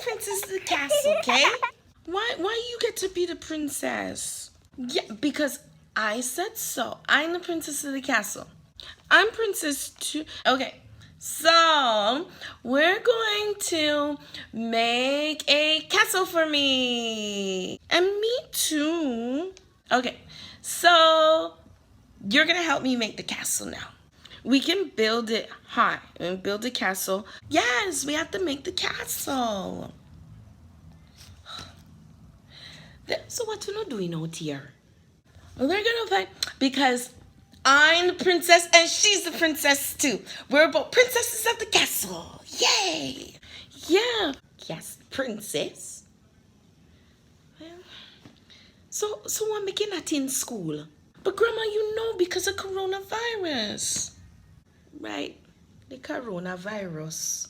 princess of the castle, okay? Why you get to be the princess? Yeah, because I said so. I'm the princess of the castle. I'm princess too. Okay, so we're going to make a castle for me. And me too. Okay, so you're gonna help me make the castle now. We can build it high and build a castle. Yes, we have to make the castle. So what we're not doing out here? We're gonna fight because I'm the princess and she's the princess too. We're both princesses of the castle. Yay! Yeah. Yes, princess. Well, so I'm making that in school. But Grandma, you know, because of coronavirus. Right? The coronavirus.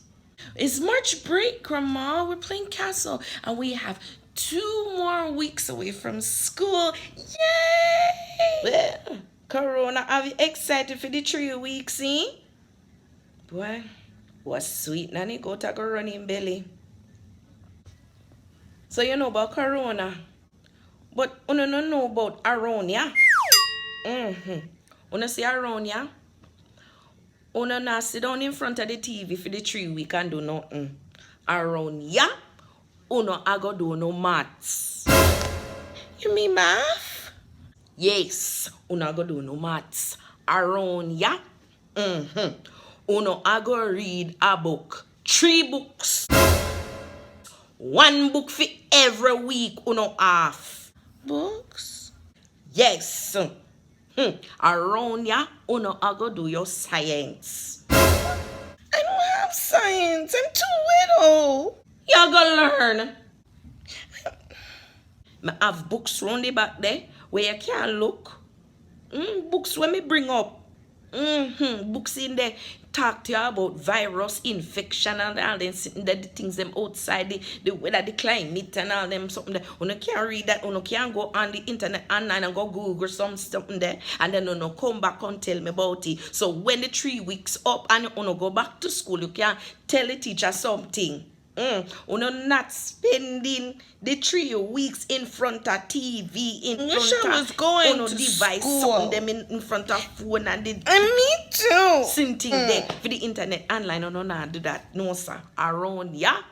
It's March break, Grandma. We're playing castle and we have 2 more weeks away from school. Yay! Well, Corona, are you excited for the 3 weeks, eh? Boy, what's sweet, nanny? Go take a running belly. So you know about Corona, but you don't know about around, yeah? You see around, yeah? You not sit down in front of the TV for the 3 weeks and do nothing. Around, yeah? Uno I go do no maths. You mean math? Yes, uno I go do no maths. Around ya? Uno I go read a book. 3 books. 1 book for every week, uno half. Books? Yes. Around ya, uno I go do your science. I don't have science. I'm too little. You're gonna learn. I have books round the back there where you can look. Books when me bring up. Books in there talk to you about virus, infection and all them the things them outside, the weather, the climate and all them something there. You can't read that, you can't go on the internet online and go Google something there and then you come back and tell me about it. So when the 3 weeks up and you go back to school, you can tell the teacher something. Uno not spending the 3 weeks in front of TV, in front of was going uno to device, school. something them in front of phone and the And me too. same thing there for the internet online. No, do that. No, sir. Around, yeah?